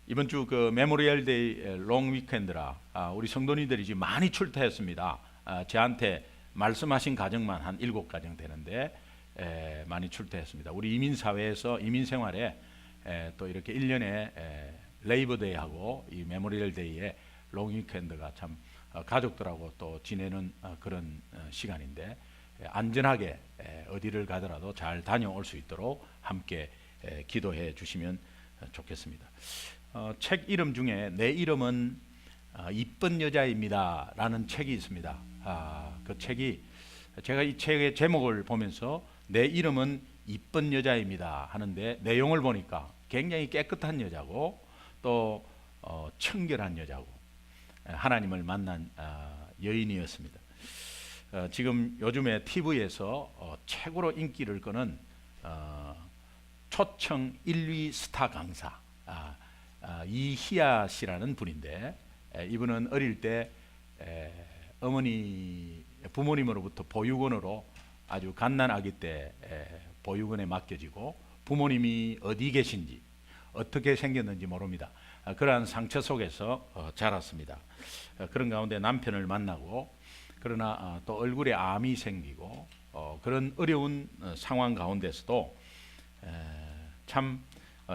이번 주 그 메모리얼 데이 롱 위켄드라 우리 성도님들이 지금 많이 출퇴했습니다. 저한테 말씀하신 가정만 한 7가정 되는데 많이 출퇴했습니다. 우리 이민 사회에서 이민 생활에 또 이렇게 1년에 레이버 데이하고 이 메모리얼 데이에 롱 위켄드가 참 가족들하고 또 지내는 그런 시간인데 안전하게 어디를 가더라도 잘 다녀올 수 있도록 함께 기도해 주시면 좋겠습니다. 책 이름 중에 내 이름은 이쁜 여자입니다 라는 책이 있습니다. 그 책이 제가 이 책의 제목을 보면서 내 이름은 이쁜 여자입니다 하는데 내용을 보니까 굉장히 깨끗한 여자고 또 청결한 여자고 하나님을 만난 여인이었습니다. 지금 요즘에 TV에서 최고로 인기를 끄는 초청 1위 스타 강사 이희아 씨라는 분인데 이분은 어릴 때 부모님으로부터 보육원으로 아주 갓난아기 때 보육원에 맡겨지고 부모님이 어디 계신지 어떻게 생겼는지 모릅니다. 그러한 상처 속에서 자랐습니다. 그런 가운데 남편을 만나고 그러나 또 얼굴에 암이 생기고 그런 어려운 상황 가운데서도 참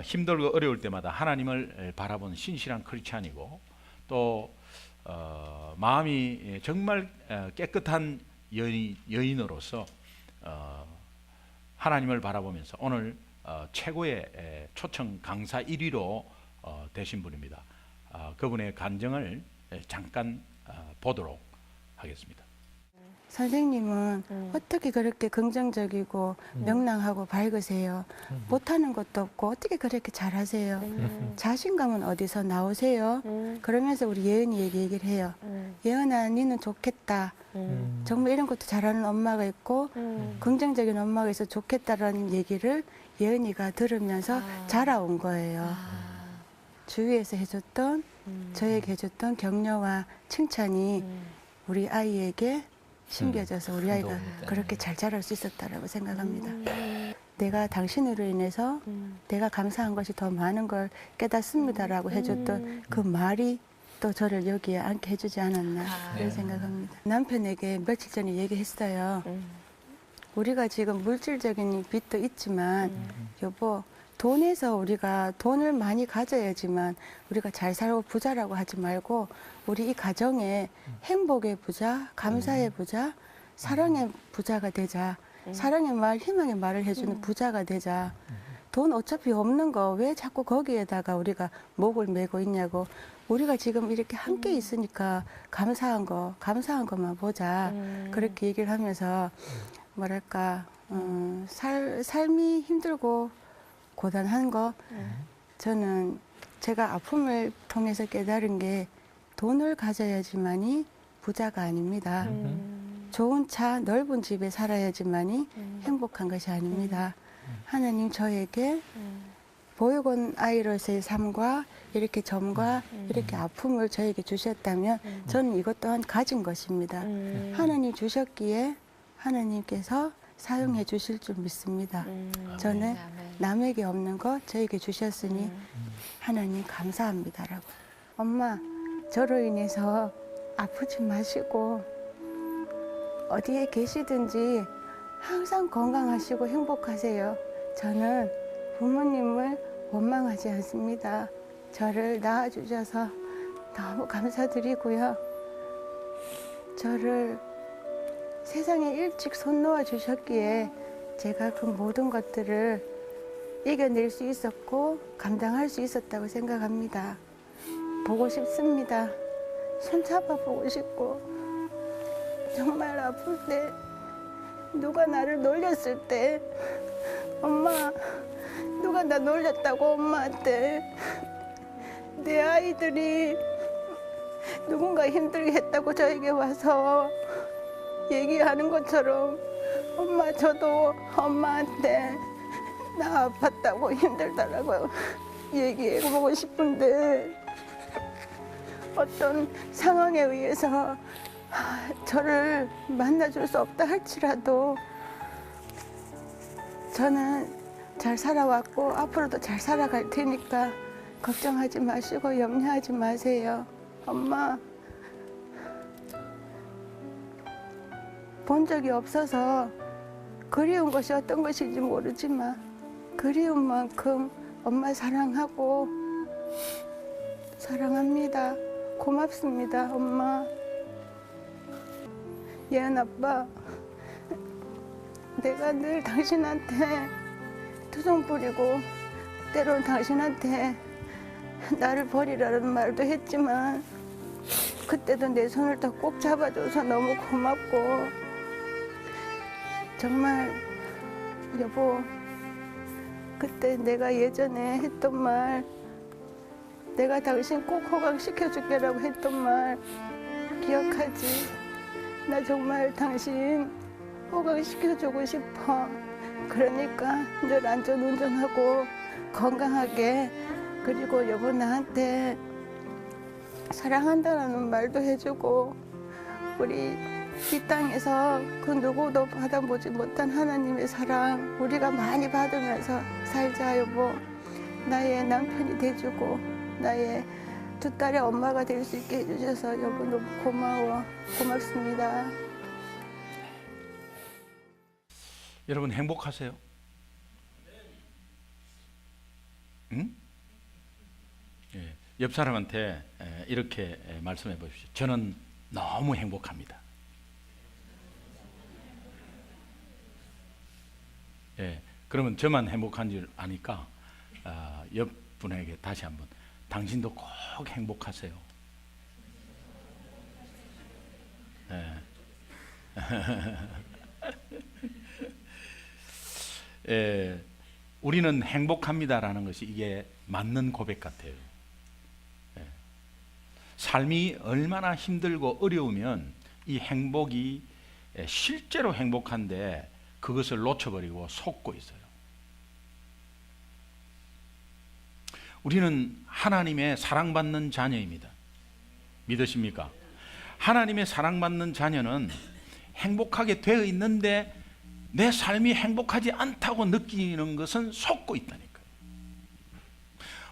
힘들고 어려울 때마다 하나님을 바라본 신실한 크리스찬이고 또 마음이 정말 깨끗한 여인으로서 하나님을 바라보면서 오늘 최고의 초청 강사 1위로 되신 분입니다. 그분의 간증을 잠깐 보도록 하겠습니다. 선생님은 어떻게 그렇게 긍정적이고 명랑하고 밝으세요? 못하는 것도 없고 어떻게 그렇게 잘하세요? 자신감은 어디서 나오세요? 그러면서 우리 예은이에게 얘기를 해요. 예은아, 니는 좋겠다. 정말 이런 것도 잘하는 엄마가 있고 긍정적인 엄마가 있어 좋겠다라는 얘기를 예은이가 들으면서 자라온 거예요. 주위에서 해줬던 저에게 해줬던 격려와 칭찬이 우리 아이에게 심겨져서 우리 아이가 그렇게 잘 자랄 수 있었다라고 생각합니다. 내가 당신으로 인해서 내가 감사한 것이 더 많은 걸 깨닫습니다라고 해줬던 그 말이 또 저를 여기에 앉게 해주지 않았나 그런 생각합니다. 남편에게 며칠 전에 얘기했어요. 우리가 지금 물질적인 빚도 있지만 여보, 돈에서 우리가 돈을 많이 가져야지만 우리가 잘 살고 부자라고 하지 말고 우리 이 가정에 행복의 부자, 감사의 부자, 사랑의 부자가 되자. 사랑의 말, 희망의 말을 해주는 부자가 되자. 돈 어차피 없는 거 왜 자꾸 거기에다가 우리가 목을 메고 있냐고. 우리가 지금 이렇게 함께 있으니까 감사한 것만 보자. 그렇게 얘기를 하면서 뭐랄까 삶이 힘들고 고단한 거 저는 제가 아픔을 통해서 깨달은 게 돈을 가져야지만이 부자가 아닙니다. 좋은 차, 넓은 집에 살아야지만이 행복한 것이 아닙니다. 하나님 저에게 보육원 아이로서의 삶과 이렇게 점과 이렇게 아픔을 저에게 주셨다면 저는 이것 또한 가진 것입니다. 하나님 주셨기에 하나님께서 사용해 주실 줄 믿습니다. 저는 남에게 없는 것 저에게 주셨으니 하나님 감사합니다라고. 엄마, 저로 인해서 아프지 마시고 어디에 계시든지 항상 건강하시고 행복하세요. 저는 부모님을 원망하지 않습니다. 저를 낳아주셔서 너무 감사드리고요. 저를 세상에 일찍 손 놓아 주셨기에 제가 그 모든 것들을 이겨낼 수 있었고 감당할 수 있었다고 생각합니다. 보고 싶습니다. 손 잡아보고 싶고 정말 아픈데 누가 나를 놀렸을 때 엄마 누가 나 놀렸다고 엄마한테 내 아이들이 누군가 힘들게 했다고 저에게 와서 얘기하는 것처럼 엄마 저도 엄마한테 나 아팠다고 힘들다라고 얘기해보고 싶은데 어떤 상황에 의해서 저를 만나줄 수 없다 할지라도 저는 잘 살아왔고 앞으로도 잘 살아갈 테니까 걱정하지 마시고 염려하지 마세요. 엄마 본 적이 없어서 그리운 것이 어떤 것인지 모르지만 그리운 만큼 엄마 사랑하고 사랑합니다. 고맙습니다, 엄마. 예은 아빠, 내가 늘 당신한테 투정 부리고 때로는 당신한테 나를 버리라는 말도 했지만 그때도 내 손을 더 꼭 잡아줘서 너무 고맙고 정말 여보, 그때 내가 예전에 했던 말, 내가 당신 꼭 호강시켜줄게라고 했던 말 기억하지? 나 정말 당신 호강시켜주고 싶어. 그러니까 늘 안전운전하고 건강하게, 그리고 여보 나한테 사랑한다라는 말도 해주고, 우리 이 땅에서 그 누구도 받아보지 못한 하나님의 사랑 우리가 많이 받으면서 살자 여보. 나의 남편이 돼주고 나의 두 딸의 엄마가 될 수 있게 해주셔서 여보 너무 고마워. 고맙습니다. 여러분 행복하세요? 응? 예, 옆 사람한테 이렇게 말씀해 보십시오. 저는 너무 행복합니다. 예, 그러면 저만 행복한 줄 아니까 옆 분에게 다시 한번 당신도 꼭 행복하세요. 예. 예, 우리는 행복합니다라는 것이 이게 맞는 고백 같아요. 예. 삶이 얼마나 힘들고 어려우면 이 행복이 실제로 행복한데 그것을 놓쳐버리고 속고 있어요. 우리는 하나님의 사랑받는 자녀입니다. 믿으십니까? 하나님의 사랑받는 자녀는 행복하게 되어 있는데 내 삶이 행복하지 않다고 느끼는 것은 속고 있다니까요.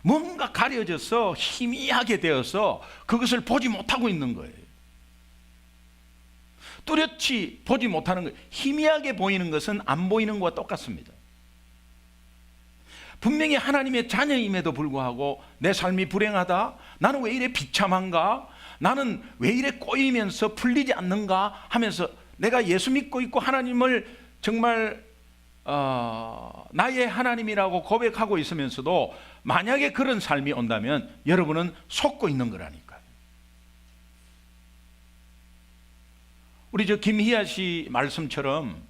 뭔가 가려져서 희미하게 되어서 그것을 보지 못하고 있는 거예요. 뚜렷이 보지 못하는 것, 희미하게 보이는 것은 안 보이는 것과 똑같습니다. 분명히 하나님의 자녀임에도 불구하고 내 삶이 불행하다, 나는 왜 이래 비참한가, 나는 왜 이래 꼬이면서 풀리지 않는가 하면서 내가 예수 믿고 있고 하나님을 정말 나의 하나님이라고 고백하고 있으면서도 만약에 그런 삶이 온다면 여러분은 속고 있는 거라니까요. 우리 김희아 씨 말씀처럼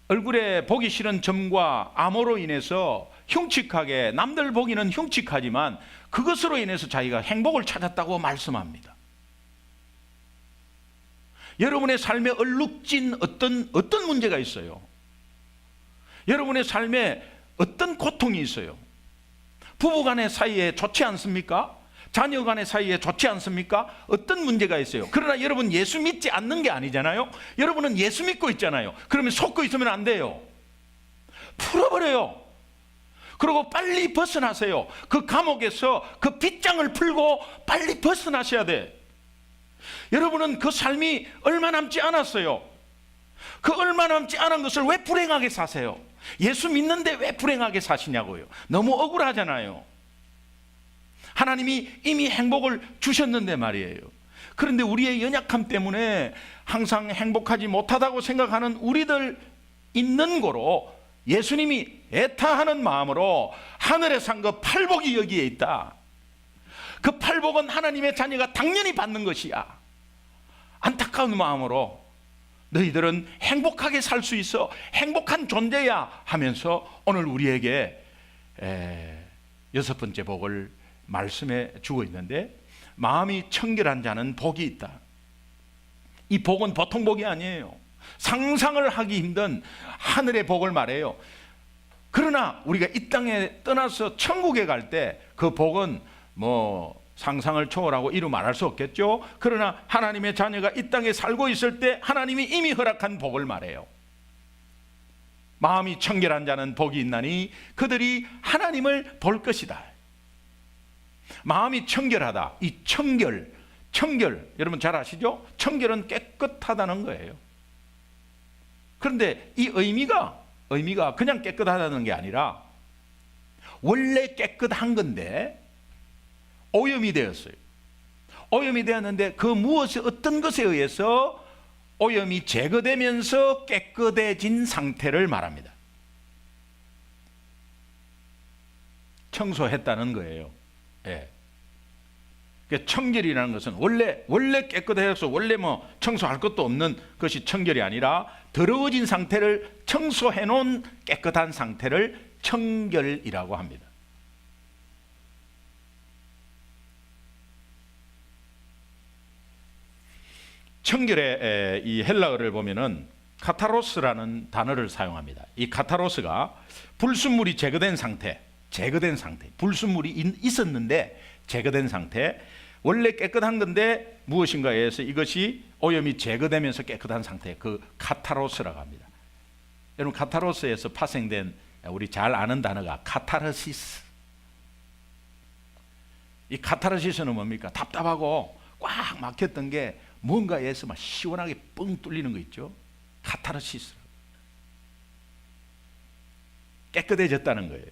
얼굴에 보기 싫은 점과 암호로 인해서 흉측하게, 남들 보기는 흉측하지만 그것으로 인해서 자기가 행복을 찾았다고 말씀합니다. 여러분의 삶에 얼룩진 어떤 문제가 있어요? 여러분의 삶에 어떤 고통이 있어요? 부부간의 사이에 좋지 않습니까? 자녀간의 사이에 좋지 않습니까? 어떤 문제가 있어요? 그러나 여러분 예수 믿지 않는 게 아니잖아요. 여러분은 예수 믿고 있잖아요. 그러면 속고 있으면 안 돼요. 풀어버려요. 그리고 빨리 벗어나세요. 그 감옥에서 그 빗장을 풀고 빨리 벗어나셔야 돼. 여러분은 그 삶이 얼마 남지 않았어요. 그 얼마 남지 않은 것을 왜 불행하게 사세요? 예수 믿는데 왜 불행하게 사시냐고요. 너무 억울하잖아요. 하나님이 이미 행복을 주셨는데 말이에요. 그런데 우리의 연약함 때문에 항상 행복하지 못하다고 생각하는 우리들 있는 거로 예수님이 애타하는 마음으로 하늘에 산 그 팔복이 여기에 있다. 그 팔복은 하나님의 자녀가 당연히 받는 것이야. 안타까운 마음으로 너희들은 행복하게 살 수 있어, 행복한 존재야 하면서 오늘 우리에게 6번째 복을 말씀해 주고 있는데, 마음이 청결한 자는 복이 있다. 이 복은 보통 복이 아니에요. 상상을 하기 힘든 하늘의 복을 말해요. 그러나 우리가 이 땅에 떠나서 천국에 갈 때 그 복은 뭐 상상을 초월하고 이루 말할 수 없겠죠. 그러나 하나님의 자녀가 이 땅에 살고 있을 때 하나님이 이미 허락한 복을 말해요. 마음이 청결한 자는 복이 있나니 그들이 하나님을 볼 것이다. 마음이 청결하다. 이 청결 여러분 잘 아시죠? 청결은 깨끗하다는 거예요. 그런데 이 의미가 그냥 깨끗하다는 게 아니라 원래 깨끗한 건데 오염이 되었어요. 오염이 되었는데 그 무엇이 어떤 것에 의해서 오염이 제거되면서 깨끗해진 상태를 말합니다. 청소했다는 거예요. 예. 그러니까 청결이라는 것은 원래 깨끗해서 원래 뭐 청소할 것도 없는 것이 청결이 아니라 더러워진 상태를 청소해 놓은 깨끗한 상태를 청결이라고 합니다. 청결의 이 헬라어를 보면은 카타로스라는 단어를 사용합니다. 이 카타로스가 불순물이 제거된 상태, 불순물이 있었는데 제거된 상태, 원래 깨끗한 건데 무엇인가에 의해서 이것이 오염이 제거되면서 깨끗한 상태, 그 카타로스라고 합니다. 여러분, 카타로스에서 파생된 우리 잘 아는 단어가 카타르시스. 이 카타르시스는 뭡니까? 답답하고 꽉 막혔던 게 뭔가에서 막 시원하게 뻥 뚫리는 거 있죠? 카타르시스. 깨끗해졌다는 거예요.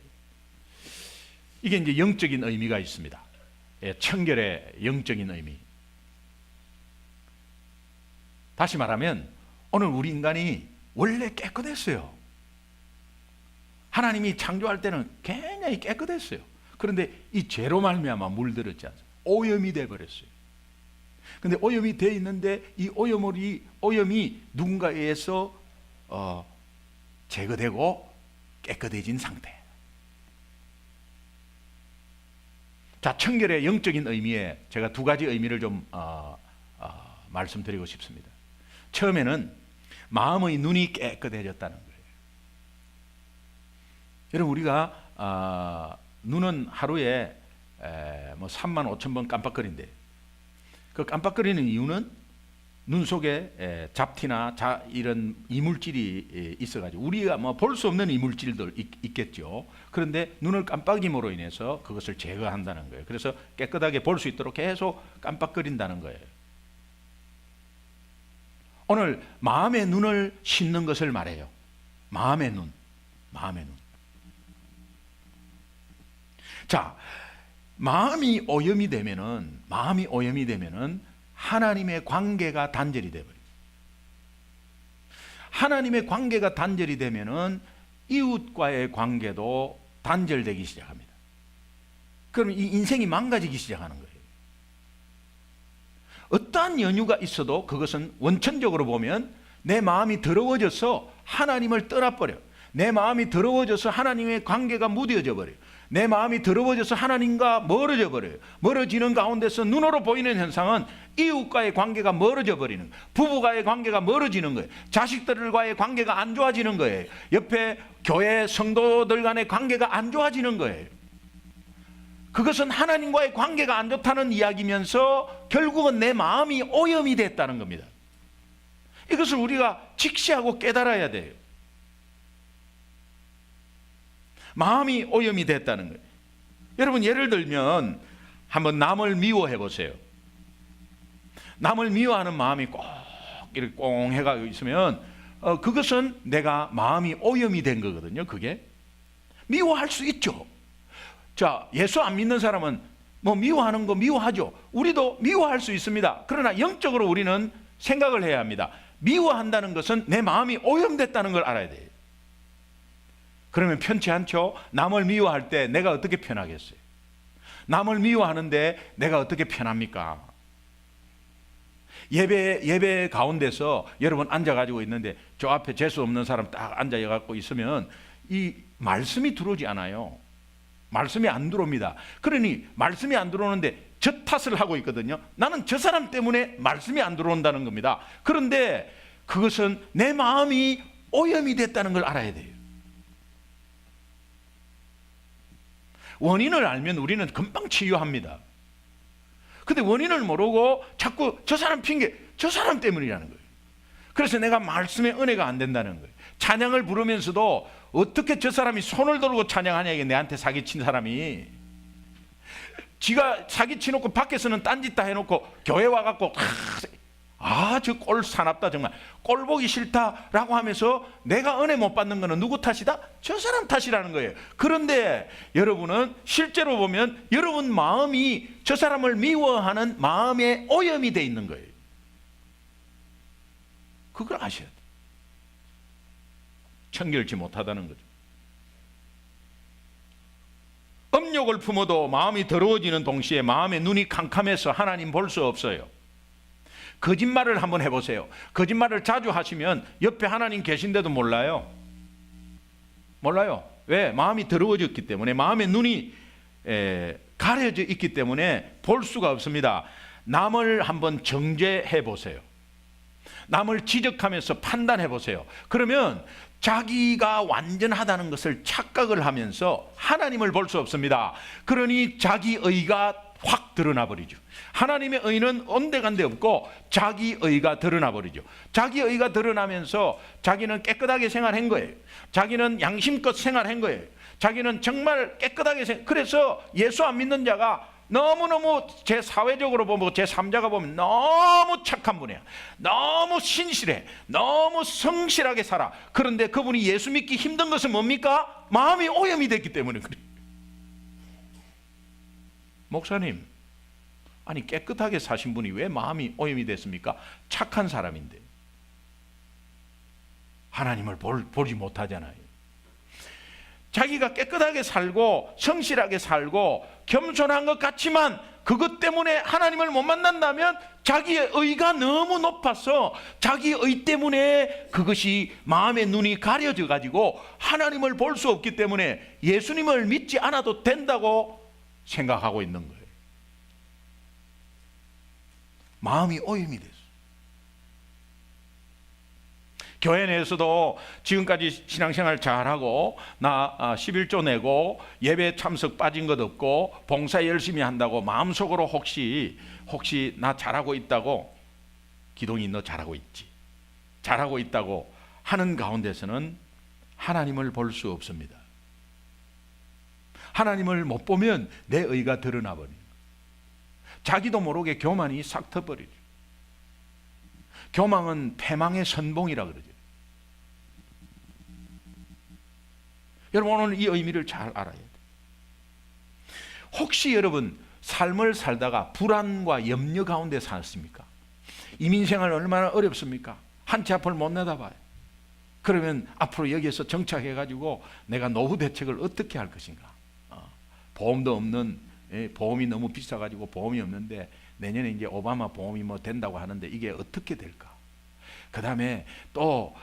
이게 이제 영적인 의미가 있습니다. 예, 청결의 영적인 의미. 다시 말하면 오늘 우리 인간이 원래 깨끗했어요. 하나님이 창조할 때는 굉장히 깨끗했어요. 그런데 이 죄로 말미암아 물들었지 않습니까? 오염이 돼 버렸어요. 근데 오염이 돼 있는데 이 오염이 누군가에 의해서 제거되고 깨끗해진 상태. 자, 청결의 영적인 의미에 제가 두 가지 의미를 좀 말씀드리고 싶습니다. 처음에는 마음의 눈이 깨끗해졌다는 거예요. 여러분, 우리가 눈은 하루에 뭐 35,000번 깜빡거린대. 그 깜빡거리는 이유는 눈 속에 잡티나 이런 이물질이 있어가지고 우리가 뭐 볼 수 없는 이물질도 있겠죠. 그런데 눈을 깜빡임으로 인해서 그것을 제거한다는 거예요. 그래서 깨끗하게 볼 수 있도록 계속 깜빡거린다는 거예요. 오늘 마음의 눈을 씻는 것을 말해요. 마음의 눈. 자, 마음이 오염이 되면은 하나님의 관계가 단절이 돼 버려요. 하나님의 관계가 단절이 되면은 이웃과의 관계도 단절되기 시작합니다. 그럼 이 인생이 망가지기 시작하는 거예요. 어떠한 연유가 있어도 그것은 원천적으로 보면 내 마음이 더러워져서 하나님을 떠나버려요. 내 마음이 더러워져서 하나님의 관계가 무뎌져 버려요. 내 마음이 더러워져서 하나님과 멀어져 버려요. 멀어지는 가운데서 눈으로 보이는 현상은 이웃과의 관계가 멀어져 버리는 거예요. 부부과의 관계가 멀어지는 거예요. 자식들과의 관계가 안 좋아지는 거예요. 옆에 교회 성도들 간의 관계가 안 좋아지는 거예요. 그것은 하나님과의 관계가 안 좋다는 이야기면서 결국은 내 마음이 오염이 됐다는 겁니다. 이것을 우리가 직시하고 깨달아야 돼요. 마음이 오염이 됐다는 거예요. 여러분, 예를 들면 한번 남을 미워해 보세요. 남을 미워하는 마음이 꼭 이렇게 꽁해가 있으면 그것은 내가 마음이 오염이 된 거거든요. 그게 미워할 수 있죠. 자, 예수 안 믿는 사람은 뭐 미워하는 거 미워하죠. 우리도 미워할 수 있습니다. 그러나 영적으로 우리는 생각을 해야 합니다. 미워한다는 것은 내 마음이 오염됐다는 걸 알아야 돼요. 그러면 편치 않죠? 남을 미워할 때 내가 어떻게 편하겠어요? 남을 미워하는데 내가 어떻게 편합니까? 예배 가운데서 여러분 앉아가지고 있는데 저 앞에 재수 없는 사람 딱 앉아갖고 있으면 이 말씀이 들어오지 않아요. 말씀이 안 들어옵니다. 그러니 말씀이 안 들어오는데 저 탓을 하고 있거든요. 나는 저 사람 때문에 말씀이 안 들어온다는 겁니다. 그런데 그것은 내 마음이 오염이 됐다는 걸 알아야 돼요. 원인을 알면 우리는 금방 치유합니다. 근데 원인을 모르고 자꾸 저 사람 핑계, 저 사람 때문이라는 거예요. 그래서 내가 말씀의 은혜가 안 된다는 거예요. 찬양을 부르면서도 어떻게 저 사람이 손을 들고 찬양하냐, 이게 내한테 사기친 사람이. 지가 사기치놓고 밖에서는 딴짓 다 해놓고 교회 와갖고 저 꼴 사납다 정말 꼴 보기 싫다라고 하면서 내가 은혜 못 받는 거는 누구 탓이다? 저 사람 탓이라는 거예요. 그런데 여러분은 실제로 보면 여러분 마음이 저 사람을 미워하는 마음의 오염이 돼 있는 거예요. 그걸 아셔야 돼요. 청결치 못하다는 거죠. 음욕을 품어도 마음이 더러워지는 동시에 마음의 눈이 캄캄해서 하나님 볼 수 없어요. 거짓말을 한번 해보세요. 거짓말을 자주 하시면 옆에 하나님 계신데도 몰라요. 몰라요. 왜? 마음이 더러워졌기 때문에, 마음의 눈이 가려져 있기 때문에 볼 수가 없습니다. 남을 한번 정죄해 보세요. 남을 지적하면서 판단해 보세요. 그러면 자기가 완전하다는 것을 착각을 하면서 하나님을 볼 수 없습니다. 그러니 자기 의가 확 드러나 버리죠. 하나님의 의는 온데간데 없고 자기 의가 드러나 버리죠. 자기 의가 드러나면서 자기는 깨끗하게 생활한 거예요. 자기는 양심껏 생활한 거예요. 자기는 정말 깨끗하게 그래서 예수 안 믿는 자가 너무너무 제 사회적으로 보면 제 3자가 보면 너무 착한 분이야. 너무 신실해. 너무 성실하게 살아. 그런데 그분이 예수 믿기 힘든 것은 뭡니까? 마음이 오염이 됐기 때문에 그래요. 목사님, 아니 깨끗하게 사신 분이 왜 마음이 오염이 됐습니까? 착한 사람인데 하나님을 보지 못하잖아요. 자기가 깨끗하게 살고 성실하게 살고 겸손한 것 같지만 그것 때문에 하나님을 못 만난다면 자기의 의가 너무 높아서 자기의 의 때문에 그것이 마음의 눈이 가려져 가지고 하나님을 볼 수 없기 때문에 예수님을 믿지 않아도 된다고 생각하고 있는 거예요. 마음이 오염이 됐어요. 교회 내에서도 지금까지 신앙생활 잘하고 나 11조 내고 예배 참석 빠진 것 없고 봉사 열심히 한다고 마음속으로 혹시 나 잘하고 있다고, 기동이 너 잘하고 있지, 잘하고 있다고 하는 가운데서는 하나님을 볼 수 없습니다. 하나님을 못 보면 내 의가 드러나 버립니다. 자기도 모르게 교만이 싹 터버리죠. 교만은 패망의 선봉이라 그러죠. 여러분 오늘 이 의미를 잘 알아야 돼요. 혹시 여러분 삶을 살다가 불안과 염려 가운데 사십니까? 이민생활 얼마나 어렵습니까? 한 치 앞을 못 내다봐요. 그러면 앞으로 여기에서 정착해가지고 내가 노후 대책을 어떻게 할 것인가? 보험도 없는, 보험이 너무 비싸가지고 보험이 없는데 내년에 이제 오바마 보험이 뭐 된다고 하는데 이게 어떻게 될까? 그 다음에 또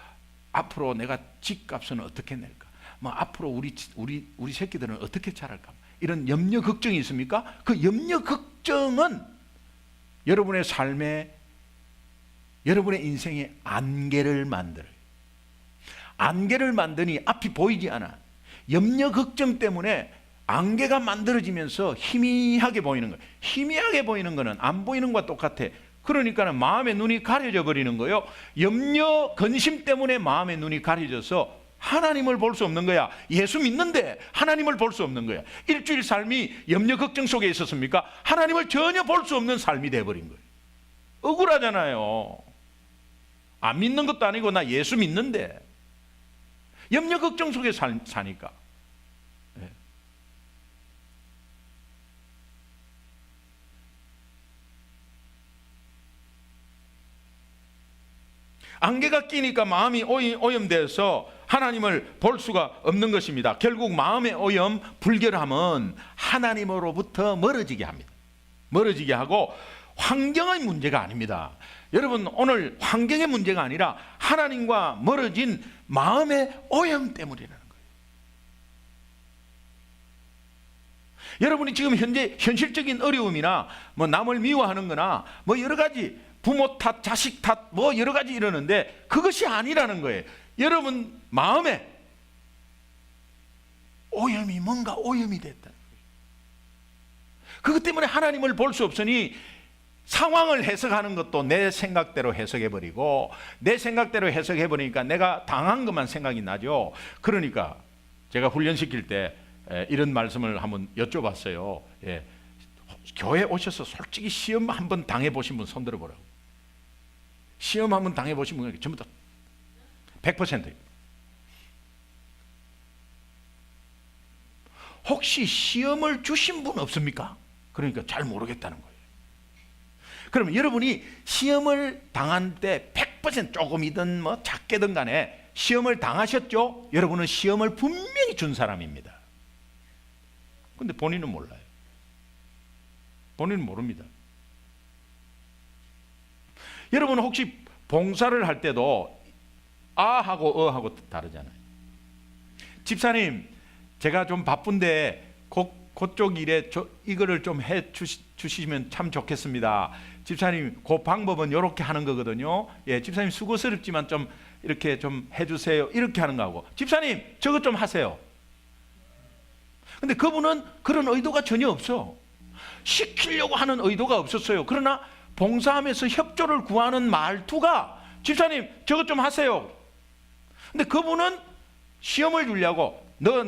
앞으로 내가 집값은 어떻게 낼까? 뭐 앞으로 우리 새끼들은 어떻게 자랄까? 이런 염려 걱정이 있습니까? 그 염려 걱정은 여러분의 삶에, 여러분의 인생에 안개를 만들어요. 안개를 만드니 앞이 보이지 않아. 염려 걱정 때문에 안개가 만들어지면서 희미하게 보이는 거예요. 희미하게 보이는 거는 안 보이는 것과 똑같아. 그러니까 마음의 눈이 가려져 버리는 거예요. 염려, 근심 때문에 마음의 눈이 가려져서 하나님을 볼 수 없는 거야. 예수 믿는데 하나님을 볼 수 없는 거야. 일주일 삶이 염려 걱정 속에 있었습니까? 하나님을 전혀 볼 수 없는 삶이 돼버린 거예요. 억울하잖아요. 안 믿는 것도 아니고 나 예수 믿는데 염려 걱정 속에 사니까. 네. 안개가 끼니까 마음이 오염돼서 하나님을 볼 수가 없는 것입니다. 결국 마음의 오염, 불결함은 하나님으로부터 멀어지게 합니다. 멀어지게 하고 환경의 문제가 아닙니다. 여러분 오늘 환경의 문제가 아니라 하나님과 멀어진 마음의 오염 때문이라는 거예요. 여러분이 지금 현재 현실적인 어려움이나 뭐 남을 미워하는 거나 뭐 여러 가지 부모 탓, 자식 탓, 뭐 여러 가지 이러는데 그것이 아니라는 거예요. 여러분 마음에 오염이, 뭔가 오염이 됐다는 거예요. 그것 때문에 하나님을 볼 수 없으니 상황을 해석하는 것도 내 생각대로 해석해버리고, 내 생각대로 해석해버리니까 내가 당한 것만 생각이 나죠. 그러니까 제가 훈련시킬 때 이런 말씀을 한번 여쭤봤어요. 교회 오셔서 솔직히 시험 한번 당해보신 분 손 들어보라고. 시험 한번 당해보신 분 전부 다 100%예요. 혹시 시험을 주신 분 없습니까? 그러니까 잘 모르겠다는 거예요. 그러면 여러분이 시험을 당한 때 100% 조금이든 뭐 작게든 간에 시험을 당하셨죠? 여러분은 시험을 분명히 준 사람입니다. 근데 본인은 몰라요. 본인은 모릅니다. 여러분 혹시 봉사를 할 때도 아하고 어하고 다르잖아요. 집사님, 제가 좀 바쁜데 그쪽 일에 이거를 좀 해 주시면 참 좋겠습니다. 집사님, 그 방법은 이렇게 하는 거거든요. 예, 집사님 수고스럽지만 좀 이렇게 좀 해주세요. 이렇게 하는 거하고, 집사님 저것 좀 하세요. 근데 그분은 그런 의도가 전혀 없어. 시키려고 하는 의도가 없었어요. 그러나 봉사하면서 협조를 구하는 말투가, 집사님 저것 좀 하세요. 근데 그분은 시험을 주려고, 너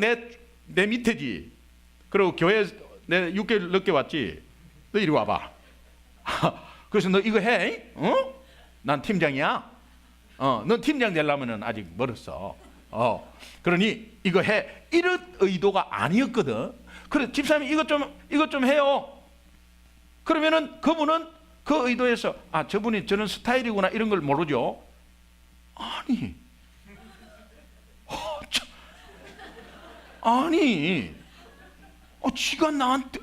내 밑에지. 그리고 교회 내 6개월 늦게 왔지. 너 이리 와봐. 그래서 너 이거 해. 어? 난 팀장이야. 넌 팀장 되려면 아직 멀었어. 그러니 이거 해. 이런 의도가 아니었거든. 그래, 집사님 이것 좀 해요. 그러면은 그분은 그 의도에서, 아, 저분이 저런 스타일이구나 이런 걸 모르죠. 아니, 아니, 지가 나한테,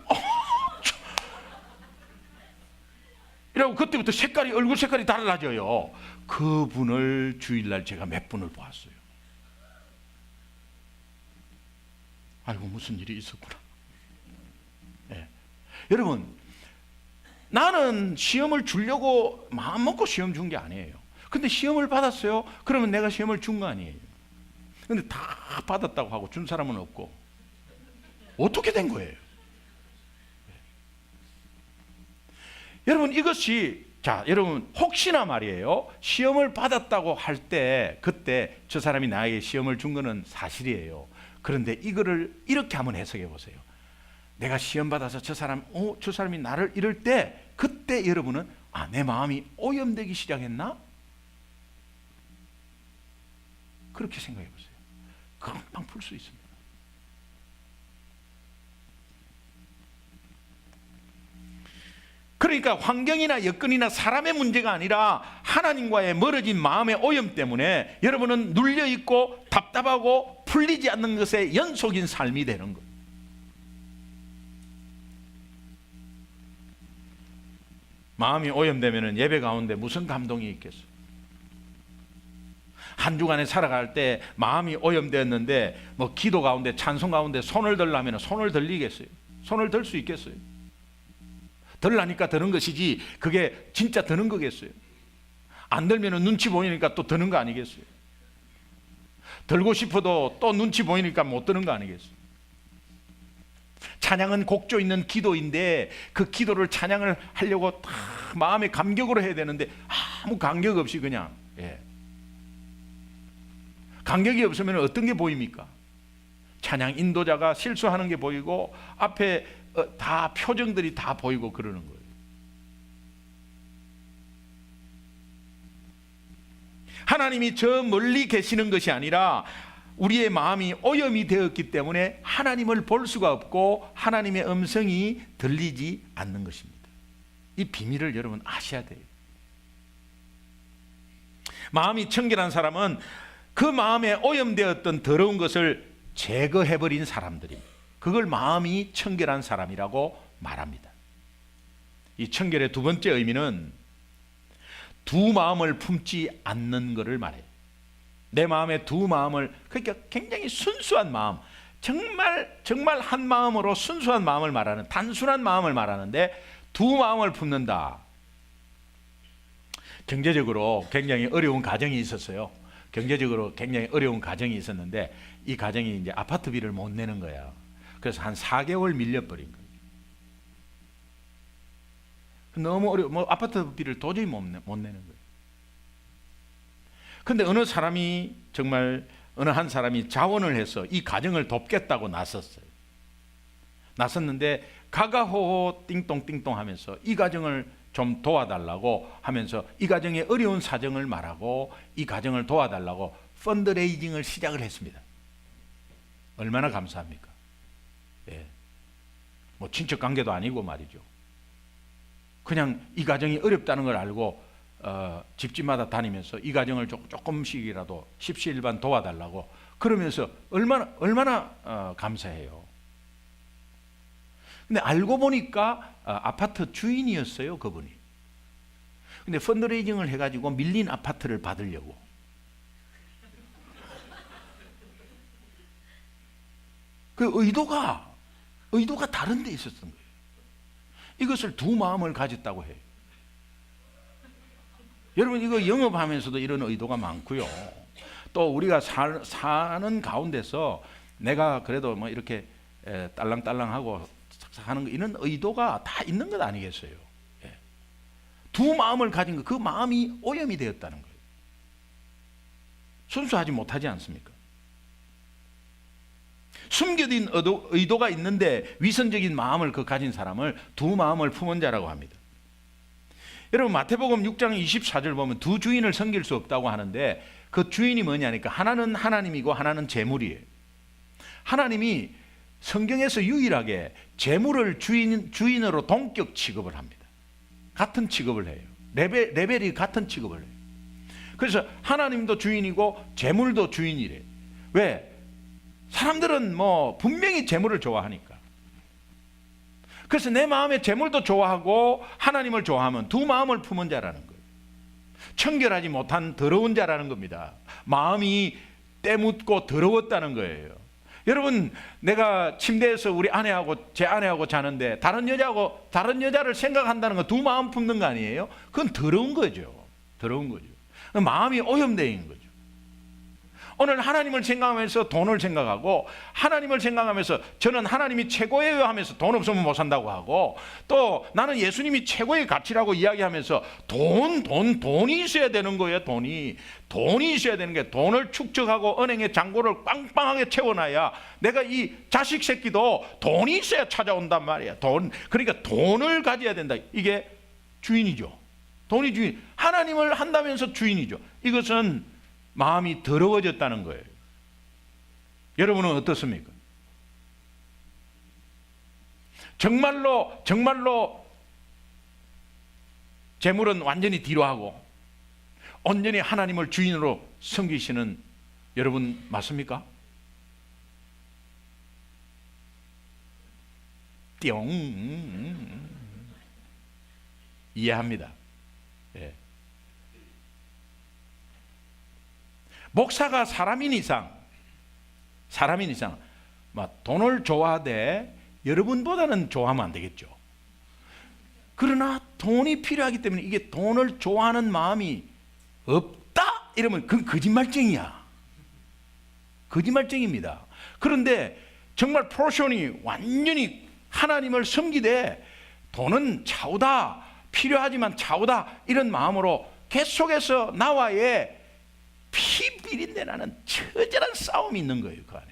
이라고 그때부터 얼굴 색깔이 달라져요. 그분을 주일날 제가 몇 분을 보았어요. 아이고, 무슨 일이 있었구나. 네. 여러분, 나는 시험을 주려고 마음 먹고 시험 준 게 아니에요. 근데 시험을 받았어요. 그러면 내가 시험을 준 거 아니에요. 근데 다 받았다고 하고 준 사람은 없고, 어떻게 된 거예요? 여러분, 이것이, 자, 여러분, 혹시나 말이에요, 시험을 받았다고 할 때 그때 저 사람이 나에게 시험을 준 거는 사실이에요. 그런데 이거를 이렇게 한번 해석해 보세요. 내가 시험 받아서 저 사람이 나를 이럴 때, 그때 여러분은, 아, 내 마음이 오염되기 시작했나? 그렇게 생각해 보세요. 금방 풀 수 있습니다. 그러니까 환경이나 여건이나 사람의 문제가 아니라 하나님과의 멀어진 마음의 오염 때문에 여러분은 눌려있고 답답하고 풀리지 않는 것의 연속인 삶이 되는 거예요. 마음이 오염되면 예배 가운데 무슨 감동이 있겠어요? 한 주간에 살아갈 때 마음이 오염되었는데 뭐 기도 가운데 찬송 가운데 손을 들려면 손을 들리겠어요? 손을 들 수 있겠어요? 들라니까 드는 것이지 그게 진짜 드는 거겠어요? 안 들면 눈치 보이니까 또 드는 거 아니겠어요? 들고 싶어도 또 눈치 보이니까 못 드는 거 아니겠어요? 찬양은 곡조 있는 기도인데 그 기도를 찬양을 하려고 다 마음의 감격으로 해야 되는데 아무 감격 없이 그냥, 감격이 없으면 어떤 게 보입니까? 찬양 인도자가 실수하는 게 보이고 앞에 다 표정들이 다 보이고 그러는 거예요. 하나님이 저 멀리 계시는 것이 아니라 우리의 마음이 오염이 되었기 때문에 하나님을 볼 수가 없고 하나님의 음성이 들리지 않는 것입니다. 이 비밀을 여러분 아셔야 돼요. 마음이 청결한 사람은 그 마음에 오염되었던 더러운 것을 제거해버린 사람들이, 그걸 마음이 청결한 사람이라고 말합니다. 이 청결의 두 번째 의미는 두 마음을 품지 않는 것을 말해요. 내 마음의 두 마음을, 그러니까 굉장히 순수한 마음, 정말 한 마음으로 순수한 마음을 말하는, 단순한 마음을 말하는데 두 마음을 품는다. 경제적으로 굉장히 어려운 가정이 있었어요. 경제적으로 굉장히 어려운 가정이 있었는데 이 가정이 이제 아파트비를 못 내는 거야. 그래서 한 4개월 밀려버린 거예요. 너무 어려워. 아파트비를 도저히 못 내는 거예요. 근데 어느 한 사람이 자원을 해서 이 가정을 돕겠다고 나섰어요. 나섰는데 가가호호 띵똥띵똥 하면서 이 가정을 좀 도와달라고 하면서 이 가정의 어려운 사정을 말하고 이 가정을 도와달라고 펀드레이징을 시작을 했습니다. 얼마나 감사합니까? 예. 뭐 친척 관계도 아니고 말이죠. 그냥 이 가정이 어렵다는 걸 알고 집집마다 다니면서 이 가정을 조금씩이라도 십시일반 도와달라고 그러면서 얼마나 감사해요. 근데 알고 보니까 아파트 주인이었어요, 그분이. 근데 펀드레이징을 해가지고 밀린 아파트를 받으려고. 그 의도가 다른 데 있었던 거예요. 이것을 두 마음을 가졌다고 해요. 여러분, 이거 영업하면서도 이런 의도가 많고요. 또 우리가 사는 가운데서 내가 그래도 뭐 이렇게 딸랑딸랑하고 하는 이런 의도가 다 있는 것 아니겠어요? 예. 두 마음을 가진 거, 그 마음이 오염이 되었다는 거예요. 순수하지 못하지 않습니까? 숨겨진 의도가 있는데 위선적인 마음을 가진 사람을 두 마음을 품은 자라고 합니다. 여러분, 마태복음 6장 24절 보면 두 주인을 섬길 수 없다고 하는데 그 주인이 뭐냐니까 하나는 하나님이고 하나는 재물이에요. 하나님이 성경에서 유일하게 재물을 주인으로 동격 취급을 합니다. 같은 취급을 해요. 레벨이 같은 취급을 해요. 그래서 하나님도 주인이고 재물도 주인이래요. 왜? 사람들은 뭐 분명히 재물을 좋아하니까. 그래서 내 마음에 재물도 좋아하고 하나님을 좋아하면 두 마음을 품은 자라는 거예요. 청결하지 못한 더러운 자라는 겁니다. 마음이 때묻고 더러웠다는 거예요. 여러분, 내가 침대에서 우리 아내하고 제 아내하고 자는데 다른 여자를 생각한다는 건 두 마음 품는 거 아니에요? 그건 더러운 거죠. 더러운 거죠. 마음이 오염되어 있는 거죠. 오늘 하나님을 생각하면서 돈을 생각하고 있하면서 생각하면서 저는 하나님이 최고예요 하면서 돈 없으면 못 산다고 하고 또 나는 예수님이 최고의 가치라고 이야기하면서 돈이 있어야 되는 거예요. 돈이 있어야 되는 게 돈을 축적하고 은행에 잔고를 빵빵하게 채워놔야 내가 이 자식 새끼도 돈이 있어야 찾아온단 말이야. 그러니까 돈을 가져야 된다. 이게 주인이죠. 돈이 주인. 하나님을 한다면서 주인이죠. 이것은 마음이 더러워졌다는 거예요. 여러분은 어떻습니까? 정말로 재물은 완전히 뒤로 하고 온전히 하나님을 주인으로 섬기시는 여러분 맞습니까? 띠용 이해합니다. 예. 목사가 사람인 이상 돈을 좋아하되 여러분보다는 좋아하면 안 되겠죠. 그러나 돈이 필요하기 때문에 이게 돈을 좋아하는 마음이 없다 이러면 그건 거짓말쟁입니다. 그런데 정말 포션이 완전히 하나님을 섬기되 돈은 차오다, 필요하지만 차오다 이런 마음으로 계속해서 나와의 피 비린내 나는 처절한 싸움이 있는 거예요. 그 안에.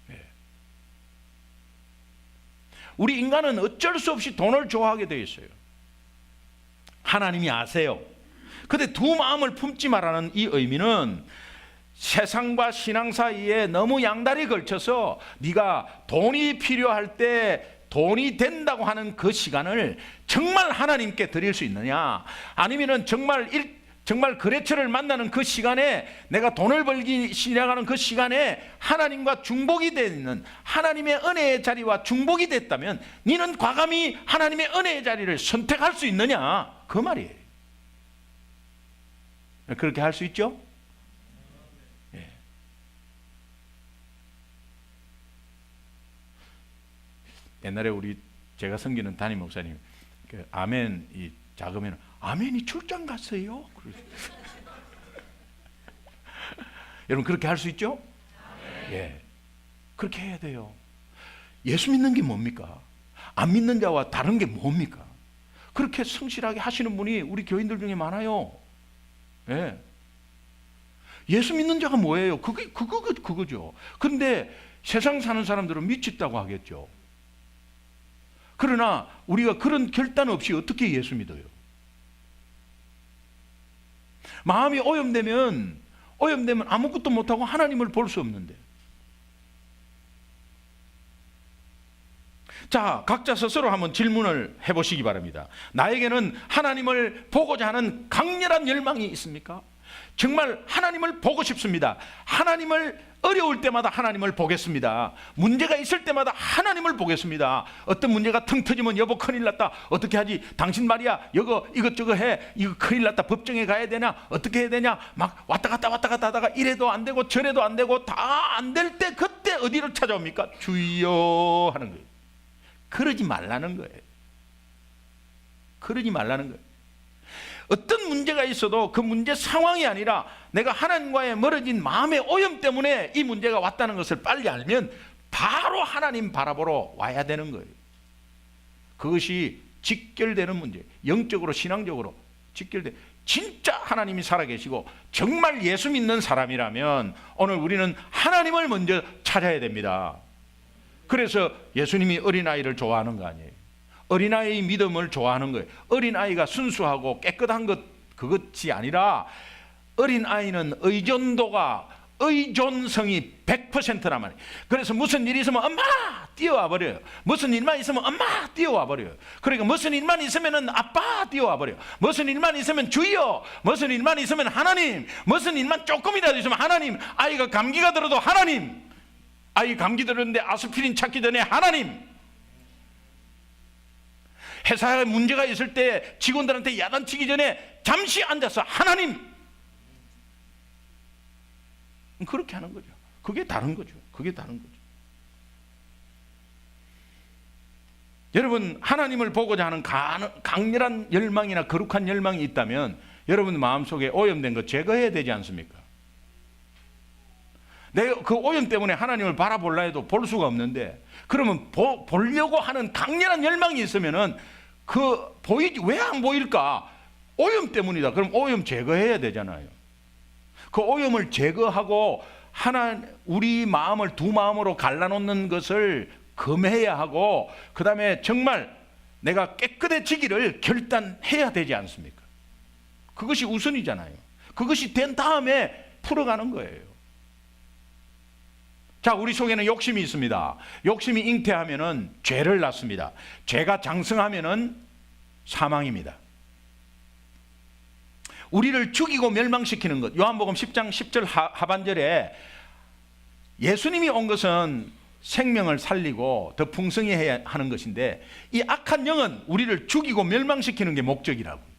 네. 우리 인간은 어쩔 수 없이 돈을 좋아하게 되어 있어요. 하나님이 아세요. 그런데 두 마음을 품지 말라는 이 의미는 세상과 신앙 사이에 너무 양다리 걸쳐서 네가 돈이 필요할 때 돈이 된다고 하는 그 시간을 정말 하나님께 드릴 수 있느냐, 아니면은 정말 거래처를 만나는 그 시간에 내가 돈을 벌기 시작하는 그 시간에 하나님과 중복이 되는 하나님의 은혜의 자리와 중복이 됐다면 너는 과감히 하나님의 은혜의 자리를 선택할 수 있느냐, 그 말이에요. 그렇게 할 수 있죠? 예. 옛날에 제가 섬기는 담임 목사님 그 아멘 이 작으면 아멘이 출장 갔어요. 여러분 그렇게 할 수 있죠? 예, 그렇게 해야 돼요. 예수 믿는 게 뭡니까? 안 믿는 자와 다른 게 뭡니까? 그렇게 성실하게 하시는 분이 우리 교인들 중에 많아요. 예. 예수 믿는 자가 뭐예요? 그거죠. 그런데 세상 사는 사람들은 미쳤다고 하겠죠. 그러나 우리가 그런 결단 없이 어떻게 예수 믿어요? 마음이 오염되면 아무것도 못하고 하나님을 볼 수 없는데. 자, 각자 스스로 한번 질문을 해보시기 바랍니다. 나에게는 하나님을 보고자 하는 강렬한 열망이 있습니까? 정말 하나님을 보고 싶습니다. 하나님을 어려울 때마다 하나님을 보겠습니다. 문제가 있을 때마다 하나님을 보겠습니다. 어떤 문제가 腾터지면 여보 큰일 났다. 어떻게 하지? 당신 말이야. 이것저것 해. 이거 큰일 났다. 법정에 가야 되냐? 어떻게 해야 되냐? 막 왔다 갔다 하다가 이래도 안 되고 저래도 안 되고 다 안 될 때 그때 어디를 찾아옵니까? 주여 하는 거예요. 그러지 말라는 거예요. 그러지 말라는 거예요. 어떤 문제가 있어도 그 문제 상황이 아니라 내가 하나님과의 멀어진 마음의 오염 때문에 이 문제가 왔다는 것을 빨리 알면 바로 하나님 바라보러 와야 되는 거예요. 그것이 직결되는 문제, 영적으로 신앙적으로 직결돼. 진짜 하나님이 살아계시고 정말 예수 믿는 사람이라면 오늘 우리는 하나님을 먼저 찾아야 됩니다. 그래서 예수님이 어린아이를 좋아하는 거 아니에요. 어린아이의 믿음을 좋아하는 거예요. 어린아이가 순수하고 깨끗한 그것이 아니라 어린아이는 의존성이 100%란 말이에요. 그래서 무슨 일이 있으면 엄마 뛰어와 버려요. 무슨 일만 있으면 엄마 뛰어와 버려요. 그러니까 무슨 일만 있으면 아빠 뛰어와 버려요. 무슨 일만 있으면 주여, 무슨 일만 있으면 하나님, 무슨 일만 조금이라도 있으면 하나님. 아이가 감기가 들어도 하나님. 아이 감기 들었는데 아스피린 찾기 전에 하나님. 회사에 문제가 있을 때 직원들한테 야단치기 전에 잠시 앉아서 하나님. 그렇게 하는 거죠. 그게 다른 거죠. 그게 다른 거죠. 여러분, 하나님을 보고자 하는 강렬한 열망이나 거룩한 열망이 있다면 여러분 마음속에 오염된 거 제거해야 되지 않습니까? 내가 그 오염 때문에 하나님을 바라볼라 해도 볼 수가 없는데, 그러면 보려고 하는 강렬한 열망이 있으면은 왜 안 보일까? 오염 때문이다. 그럼 오염 제거해야 되잖아요. 그 오염을 제거하고 우리 마음을 두 마음으로 갈라놓는 것을 금해야 하고, 그 다음에 정말 내가 깨끗해지기를 결단해야 되지 않습니까? 그것이 우선이잖아요. 그것이 된 다음에 풀어가는 거예요. 자, 우리 속에는 욕심이 있습니다. 욕심이 잉태하면은 죄를 낳습니다. 죄가 장성하면은 사망입니다. 우리를 죽이고 멸망시키는 것, 요한복음 10장 10절 하반절에 예수님이 온 것은 생명을 살리고 더 풍성히 해야 하는 것인데, 이 악한 영은 우리를 죽이고 멸망시키는 게 목적이라고.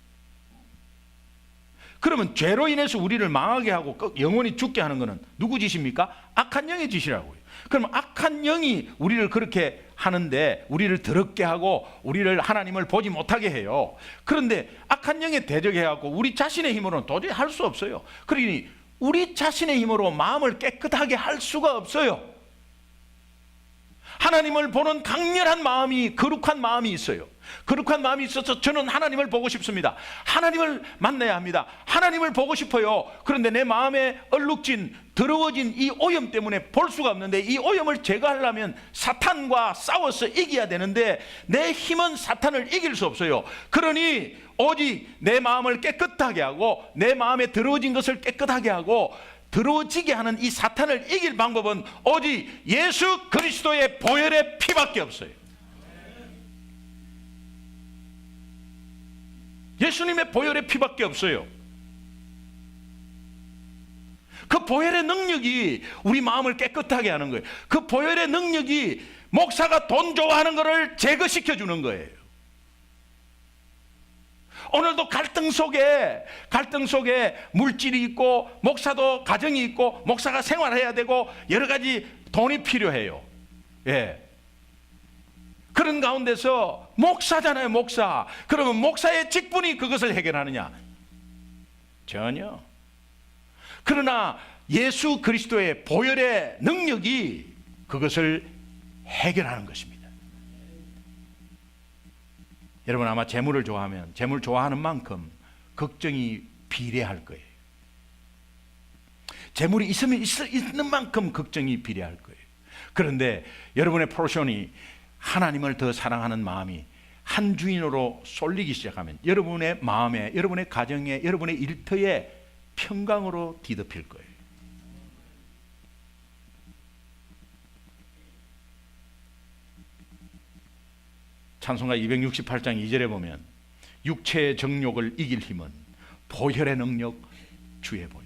그러면 죄로 인해서 우리를 망하게 하고 영원히 죽게 하는 것은 누구 짓입니까? 악한 영의 짓이라고요. 그럼 악한 영이 우리를 그렇게 하는데, 우리를 더럽게 하고 우리를 하나님을 보지 못하게 해요. 그런데 악한 영에 대적해갖고 우리 자신의 힘으로는 도저히 할 수 없어요. 그러니 우리 자신의 힘으로 마음을 깨끗하게 할 수가 없어요. 하나님을 보는 강렬한 마음이, 거룩한 마음이 있어요. 거룩한 마음이 있어서 저는 하나님을 보고 싶습니다. 하나님을 만나야 합니다. 하나님을 보고 싶어요. 그런데 내 마음에 얼룩진, 더러워진 이 오염 때문에 볼 수가 없는데, 이 오염을 제거하려면 사탄과 싸워서 이겨야 되는데 내 힘은 사탄을 이길 수 없어요. 그러니 오직 내 마음을 깨끗하게 하고 내 마음에 더러워진 것을 깨끗하게 하고 더러워지게 하는 이 사탄을 이길 방법은 오직 예수 그리스도의 보혈의 피밖에 없어요. 예수님의 보혈의 피밖에 없어요. 그 보혈의 능력이 우리 마음을 깨끗하게 하는 거예요. 그 보혈의 능력이 목사가 돈 좋아하는 것을 제거시켜 주는 거예요. 오늘도 갈등 속에 물질이 있고, 목사도 가정이 있고, 목사가 생활해야 되고, 여러 가지 돈이 필요해요. 예. 그런 가운데서 목사잖아요, 목사. 그러면 목사의 직분이 그것을 해결하느냐? 전혀. 그러나 예수 그리스도의 보혈의 능력이 그것을 해결하는 것입니다. 여러분 아마 재물을 좋아하면 재물 좋아하는 만큼 걱정이 비례할 거예요. 재물이 있는 만큼 걱정이 비례할 거예요. 그런데 여러분의 포션이 하나님을 더 사랑하는 마음이 한 주인으로 쏠리기 시작하면 여러분의 마음에, 여러분의 가정에, 여러분의 일터에 평강으로 뒤덮일 거예요. 찬송가 268장 2절에 보면 육체의 정욕을 이길 힘은 보혈의 능력 주의 보혈.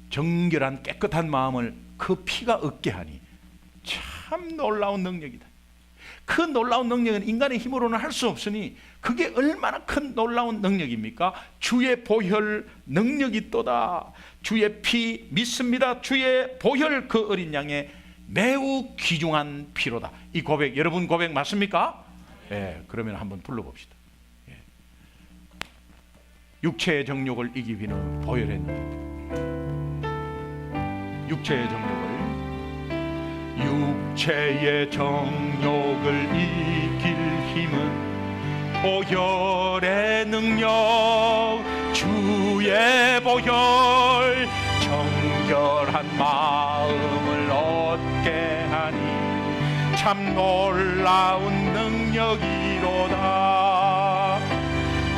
정결한 깨끗한 마음을 그 피가 얻게 하니 참 놀라운 능력이다. 그 놀라운 능력은 인간의 힘으로는 할 수 없으니 그게 얼마나 큰 놀라운 능력입니까? 주의 보혈 능력이 있도다. 주의 피 믿습니다. 주의 보혈 그 어린 양의 매우 귀중한 피로다. 이 고백, 여러분 고백 맞습니까? 예, 그러면 한번 불러봅시다. 예. 육체의 정욕을 이기는 보혈의 능력. 육체의 정욕을 이길 힘은 보혈의 능력 주의 보혈 정결한 마음을 얻게 하니 참 놀라운 능력이로다.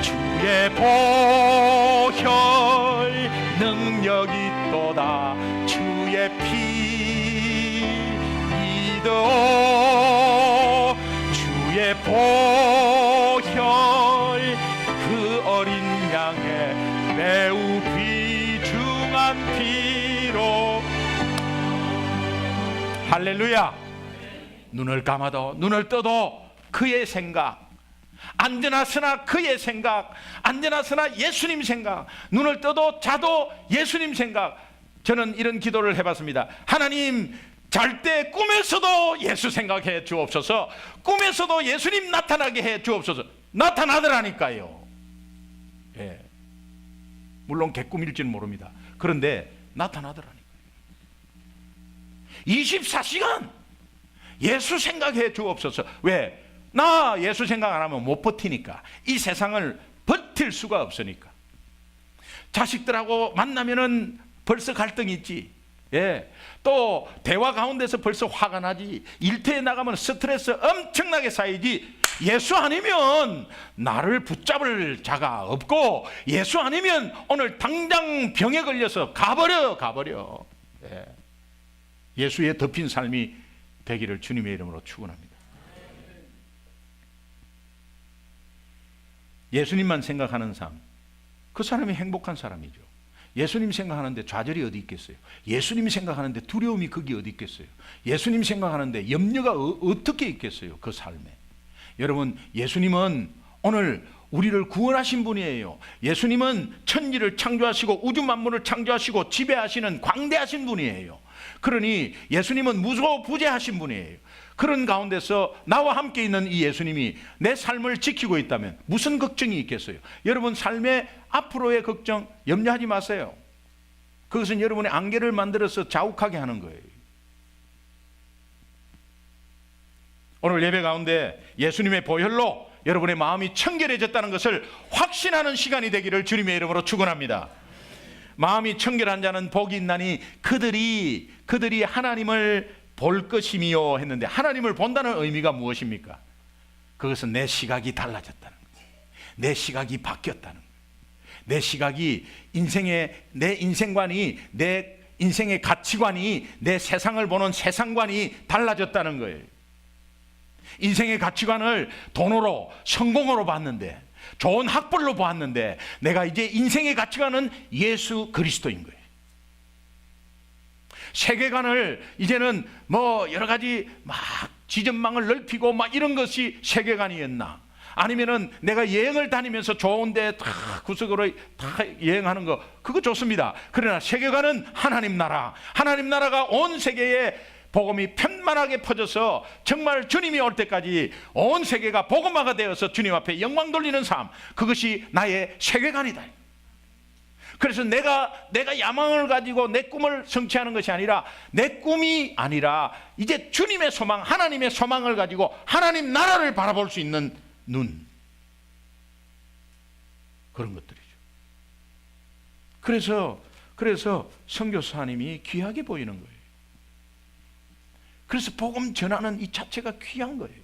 주의 보혈 능력이 있도다. 주의 피 믿어. 주의 보혈 그 어린 양의 매우 귀중한 피로. 할렐루야. 눈을 감아도 눈을 떠도 그의 생각, 앉으나 서나 그의 생각, 앉으나 서나 예수님 생각, 눈을 떠도 자도 예수님 생각. 저는 이런 기도를 해봤습니다. 하나님, 잘 때 꿈에서도 예수 생각해 주옵소서. 꿈에서도 예수님 나타나게 해 주옵소서. 나타나더라니까요. 예. 물론 개꿈일지는 모릅니다. 그런데 나타나더라니까요. 24시간 예수 생각해 주옵소서. 왜? 나 예수 생각 안 하면 못 버티니까. 이 세상을 버틸 수가 없으니까. 자식들하고 만나면은 벌써 갈등이 있지. 예. 또 대화 가운데서 벌써 화가 나지. 일터에 나가면 스트레스 엄청나게 쌓이지. 예수 아니면 나를 붙잡을 자가 없고, 예수 아니면 오늘 당장 병에 걸려서 가버려. 예. 예수에 덮인 삶이 되기를 주님의 이름으로 축원합니다. 예수님만 생각하는 삶, 그 사람이 행복한 사람이죠. 예수님 생각하는데 좌절이 어디 있겠어요? 예수님 생각하는데 두려움이 거기 어디 있겠어요? 예수님 생각하는데 염려가 어떻게 있겠어요? 그 삶에. 여러분, 예수님은 오늘 우리를 구원하신 분이에요. 예수님은 천지를 창조하시고 우주 만물을 창조하시고 지배하시는 광대하신 분이에요. 그러니 예수님은 무소부재하신 분이에요. 그런 가운데서 나와 함께 있는 이 예수님이 내 삶을 지키고 있다면 무슨 걱정이 있겠어요? 여러분 삶의 앞으로의 걱정 염려하지 마세요. 그것은 여러분의 안개를 만들어서 자욱하게 하는 거예요. 오늘 예배 가운데 예수님의 보혈로 여러분의 마음이 청결해졌다는 것을 확신하는 시간이 되기를 주님의 이름으로 축원합니다. 마음이 청결한 자는 복이 있나니 그들이 하나님을 볼 것이미요 했는데, 하나님을 본다는 의미가 무엇입니까? 그것은 내 시각이 달라졌다는 거예요. 내 시각이 바뀌었다는 거예요. 내 시각이 내 인생관이, 내 인생의 가치관이, 내 세상을 보는 세상관이 달라졌다는 거예요. 인생의 가치관을 돈으로, 성공으로 봤는데, 좋은 학벌로 보았는데, 내가 이제 인생의 가치관은 예수 그리스도인 거예요. 세계관을 이제는 뭐 여러 가지 막 지점망을 넓히고 막 이런 것이 세계관이었나? 아니면은 내가 여행을 다니면서 좋은데 다 구석으로 다 여행하는 거, 그거 좋습니다. 그러나 세계관은 하나님 나라, 하나님 나라가 온 세계에 복음이 편만하게 퍼져서 정말 주님이 올 때까지 온 세계가 복음화가 되어서 주님 앞에 영광 돌리는 삶, 그것이 나의 세계관이다. 그래서 내가 야망을 가지고 내 꿈을 성취하는 것이 아니라, 내 꿈이 아니라 이제 주님의 소망, 하나님의 소망을 가지고 하나님 나라를 바라볼 수 있는 눈, 그런 것들이죠. 그래서 선교사님이 귀하게 보이는 거예요. 그래서 복음 전하는 이 자체가 귀한 거예요.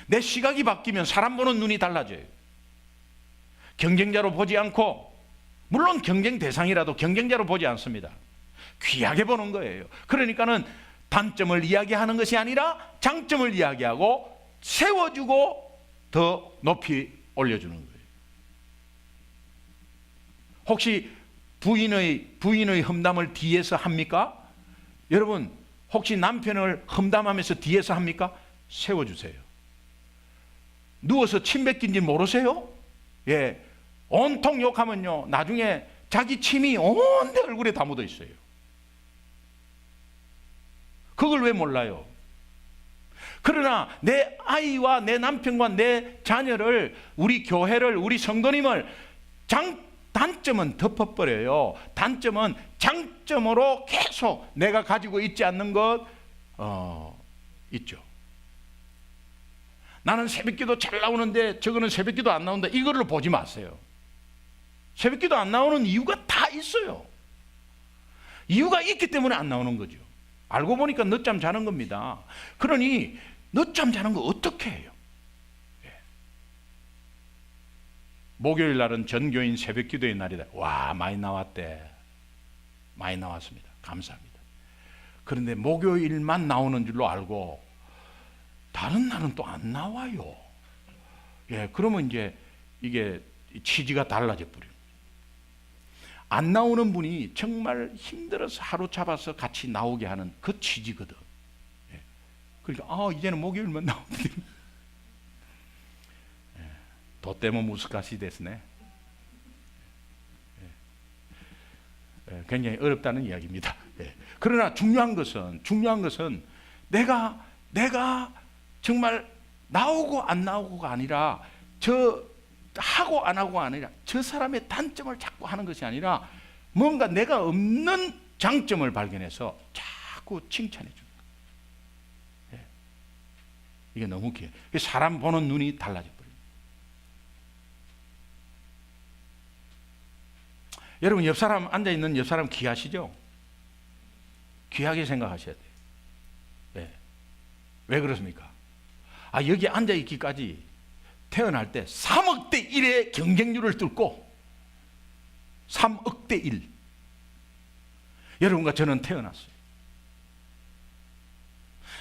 내 시각이 바뀌면 사람 보는 눈이 달라져요. 경쟁자로 보지 않고, 물론 경쟁 대상이라도 경쟁자로 보지 않습니다. 귀하게 보는 거예요. 그러니까는 단점을 이야기하는 것이 아니라 장점을 이야기하고 세워주고 더 높이 올려주는 거예요. 혹시 부인의 험담을 뒤에서 합니까? 여러분, 혹시 남편을 험담하면서 뒤에서 합니까? 세워주세요. 누워서 침 뱉긴지 모르세요? 예, 온통 욕하면요, 나중에 자기 침이 온데 얼굴에 다 묻어 있어요. 그걸 왜 몰라요? 그러나 내 아이와 내 남편과 내 자녀를, 우리 교회를, 우리 성도님을 단점은 덮어버려요. 단점은 장점으로 계속 내가 가지고 있지 않는 것 있죠. 나는 새벽기도 잘 나오는데 저거는 새벽기도 안 나온다, 이거를 보지 마세요. 새벽기도 안 나오는 이유가 다 있어요. 이유가 있기 때문에 안 나오는 거죠. 알고 보니까 늦잠 자는 겁니다. 그러니 늦잠 자는 거 어떻게 해요? 예. 목요일 날은 전교인 새벽기도의 날이다. 와, 많이 나왔대. 많이 나왔습니다. 감사합니다. 그런데 목요일만 나오는 줄로 알고 다른 날은 또 안 나와요. 예, 그러면 이제 이게 취지가 달라져 버려요. 안 나오는 분이 정말 힘들어서 하루 잡아서 같이 나오게 하는 그 취지거든. 예. 그러니까 이제는 목요일만 나오면 예. 도떼모 무스카시 데스네. 예. 굉장히 어렵다는 이야기입니다. 예. 그러나 중요한 것은 내가 정말 나오고 안 나오고가 아니라, 하고 안 하고가 아니라 저 사람의 단점을 자꾸 하는 것이 아니라 뭔가 내가 없는 장점을 발견해서 자꾸 칭찬해 주는 거예요. 예. 이게 너무 귀해요. 사람 보는 눈이 달라져 버려요. 여러분, 옆 사람, 앉아있는 옆 사람 귀하시죠? 귀하게 생각하셔야 돼요. 예. 왜 그렇습니까? 여기 앉아있기까지 태어날 때 3억 대 1의 경쟁률을 뚫고 3억 대 1. 여러분과 저는 태어났어요.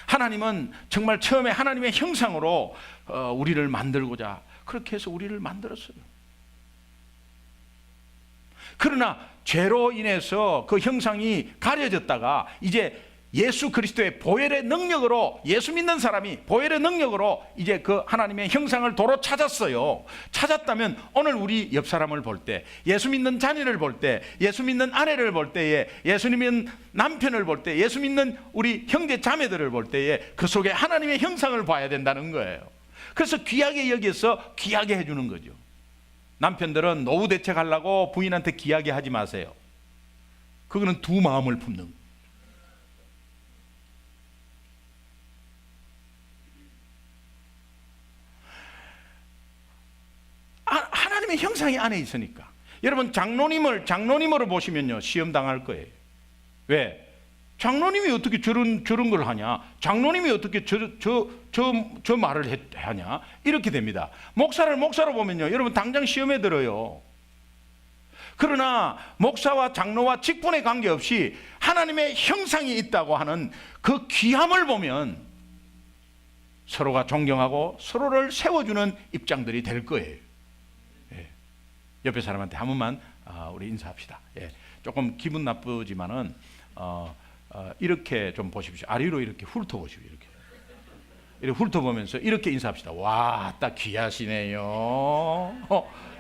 하나님은 정말 처음에 하나님의 형상으로 우리를 만들고자 그렇게 해서 우리를 만들었어요. 그러나 죄로 인해서 그 형상이 가려졌다가 이제 예수 그리스도의 보혈의 능력으로, 예수 믿는 사람이 보혈의 능력으로 이제 그 하나님의 형상을 도로 찾았어요. 찾았다면 오늘 우리 옆 사람을 볼 때, 예수 믿는 자녀를 볼 때, 예수 믿는 아내를 볼 때에, 예수 믿는 남편을 볼 때, 예수 믿는 우리 형제 자매들을 볼 때에 그 속에 하나님의 형상을 봐야 된다는 거예요. 그래서 귀하게 여기서 귀하게 해주는 거죠. 남편들은 노후 대책하려고 부인한테 귀하게 하지 마세요. 그거는 두 마음을 품는 거예요. 하나님의 형상이 안에 있으니까. 여러분, 장로님으로 보시면요, 시험 당할 거예요. 왜? 장로님이 어떻게 저런 걸 하냐? 장로님이 어떻게 저 말을 하냐? 이렇게 됩니다. 목사를 목사로 보면요, 여러분 당장 시험에 들어요. 그러나 목사와 장로와 직분에 관계없이 하나님의 형상이 있다고 하는 그 귀함을 보면 서로가 존경하고 서로를 세워주는 입장들이 될 거예요. 옆에 사람한테 한 번만 우리 인사합시다. 예. 조금 기분 나쁘지만은 이렇게 좀 보십시오. 아래로 이렇게 훑어보십시오. 이렇게 훑어보면서 이렇게 인사합시다. 와, 딱 귀하시네요.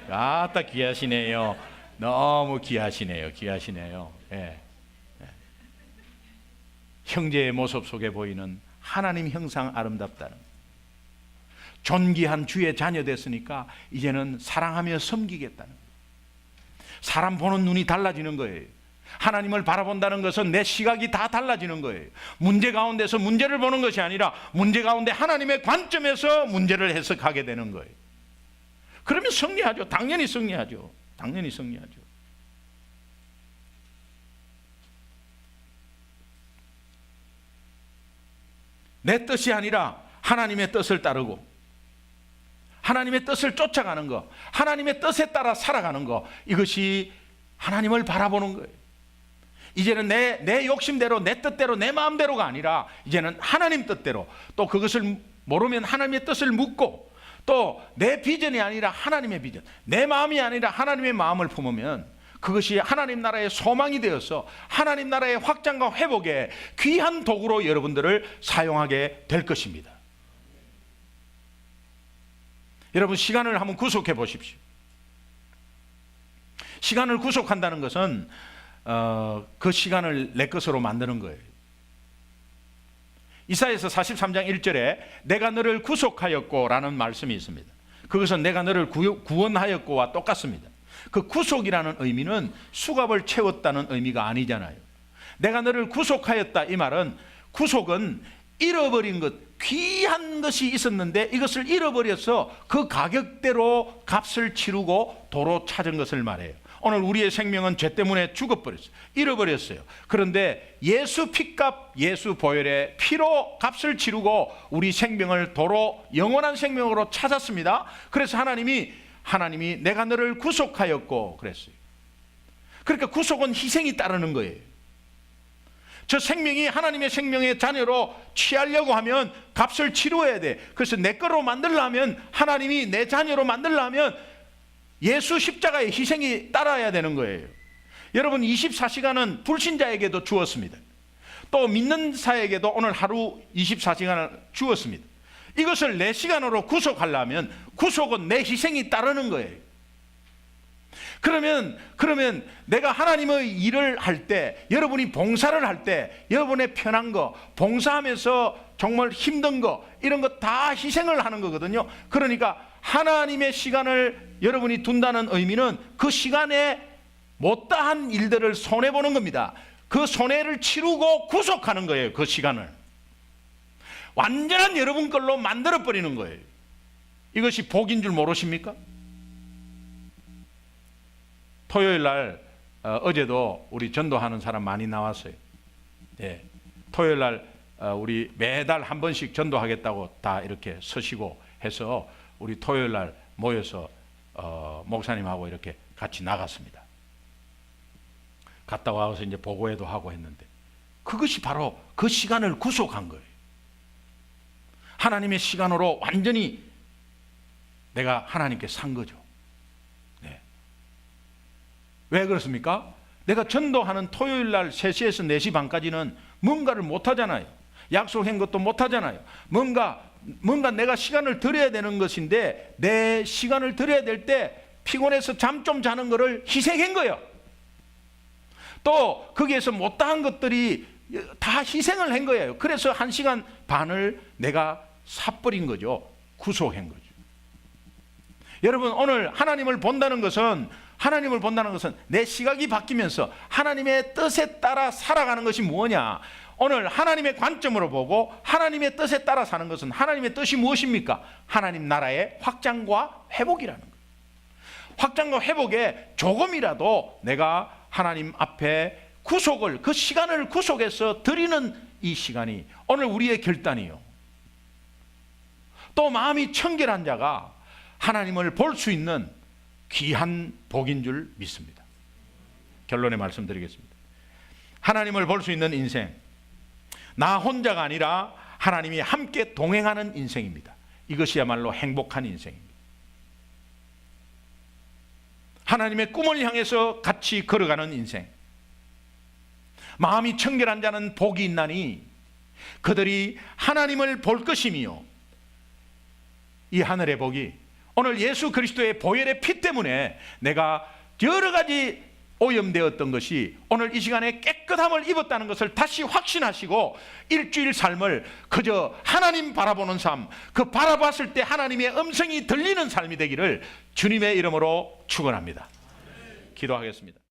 딱 귀하시네요. 너무 귀하시네요. 예. 예. 형제의 모습 속에 보이는 하나님 형상 아름답다는, 존귀한 주의 자녀 됐으니까 이제는 사랑하며 섬기겠다는 거예요. 사람 보는 눈이 달라지는 거예요. 하나님을 바라본다는 것은 내 시각이 다 달라지는 거예요. 문제 가운데서 문제를 보는 것이 아니라 문제 가운데 하나님의 관점에서 문제를 해석하게 되는 거예요. 그러면 승리하죠. 당연히 승리하죠. 당연히 승리하죠. 내 뜻이 아니라 하나님의 뜻을 따르고 하나님의 뜻을 쫓아가는 것, 하나님의 뜻에 따라 살아가는 것, 이것이 하나님을 바라보는 거예요. 이제는 내 욕심대로, 내 뜻대로, 내 마음대로가 아니라 이제는 하나님 뜻대로, 또 그것을 모르면 하나님의 뜻을 묻고, 또 내 비전이 아니라 하나님의 비전, 내 마음이 아니라 하나님의 마음을 품으면 그것이 하나님 나라의 소망이 되어서 하나님 나라의 확장과 회복에 귀한 도구로 여러분들을 사용하게 될 것입니다. 여러분, 시간을 한번 구속해 보십시오. 시간을 구속한다는 것은 그 시간을 내 것으로 만드는 거예요. 이사야서 43장 1절에 내가 너를 구속하였고 라는 말씀이 있습니다. 그것은 내가 너를 구원하였고와 똑같습니다. 그 구속이라는 의미는 수갑을 채웠다는 의미가 아니잖아요. 내가 너를 구속하였다, 이 말은 구속은 잃어버린 것, 귀한 것이 있었는데 이것을 잃어버려서 그 가격대로 값을 치르고 도로 찾은 것을 말해요. 오늘 우리의 생명은 죄 때문에 죽어버렸어요. 잃어버렸어요. 그런데 예수 피값, 예수 보혈의 피로 값을 치르고 우리 생명을 도로 영원한 생명으로 찾았습니다. 그래서 하나님이 내가 너를 구속하였고 그랬어요. 그러니까 구속은 희생이 따르는 거예요. 저 생명이 하나님의 생명의 자녀로 취하려고 하면 값을 치루어야 돼. 그래서 내 거로 만들려면, 하나님이 내 자녀로 만들려면 예수 십자가의 희생이 따라야 되는 거예요. 여러분, 24시간은 불신자에게도 주었습니다. 또 믿는 자에게도 오늘 하루 24시간을 주었습니다. 이것을 내 시간으로 구속하려면 구속은 내 희생이 따르는 거예요. 그러면 내가 하나님의 일을 할 때, 여러분이 봉사를 할 때, 여러분의 편한 거, 봉사하면서 정말 힘든 거, 이런 거 다 희생을 하는 거거든요. 그러니까 하나님의 시간을 여러분이 둔다는 의미는 그 시간에 못다한 일들을 손해보는 겁니다. 그 손해를 치르고 구속하는 거예요. 그 시간을 완전한 여러분 걸로 만들어버리는 거예요. 이것이 복인 줄 모르십니까? 토요일 날 어제도 우리 전도하는 사람 많이 나왔어요. 네. 토요일 날 우리 매달 한 번씩 전도하겠다고 다 이렇게 서시고 해서 우리 토요일 날 모여서 목사님하고 이렇게 같이 나갔습니다. 갔다 와서 이제 보고회도 하고 했는데, 그것이 바로 그 시간을 구속한 거예요. 하나님의 시간으로 완전히 내가 하나님께 산 거죠. 네. 왜 그렇습니까? 내가 전도하는 토요일 날 3시에서 4시 반까지는 뭔가를 못 하잖아요. 약속한 것도 못 하잖아요. 뭔가 내가 시간을 들여야 되는 것인데, 내 시간을 들여야 될 때 피곤해서 잠 좀 자는 거를 희생한 거예요. 또 거기에서 못다한 것들이 다 희생을 한 거예요. 그래서 1시간 반을 내가 사버린 거죠. 구속한 거죠. 여러분, 오늘 하나님을 본다는 것은 내 시각이 바뀌면서 하나님의 뜻에 따라 살아가는 것이 뭐냐? 오늘 하나님의 관점으로 보고 하나님의 뜻에 따라 사는 것은, 하나님의 뜻이 무엇입니까? 하나님 나라의 확장과 회복이라는 거예요. 확장과 회복에 조금이라도 내가 하나님 앞에 구속을, 그 시간을 구속해서 드리는 이 시간이 오늘 우리의 결단이요. 또 마음이 청결한 자가 하나님을 볼 수 있는 귀한 복인 줄 믿습니다. 결론에 말씀드리겠습니다. 하나님을 볼 수 있는 인생, 나 혼자가 아니라 하나님이 함께 동행하는 인생입니다. 이것이야말로 행복한 인생입니다. 하나님의 꿈을 향해서 같이 걸어가는 인생. 마음이 청결한 자는 복이 있나니 그들이 하나님을 볼 것이며, 이 하늘의 복이 오늘 예수 그리스도의 보혈의 피 때문에 내가 여러 가지 오염되었던 것이 오늘 이 시간에 깨끗함을 입었다는 것을 다시 확신하시고 일주일 삶을 그저 하나님 바라보는 삶, 그 바라봤을 때 하나님의 음성이 들리는 삶이 되기를 주님의 이름으로 축원합니다. 기도하겠습니다.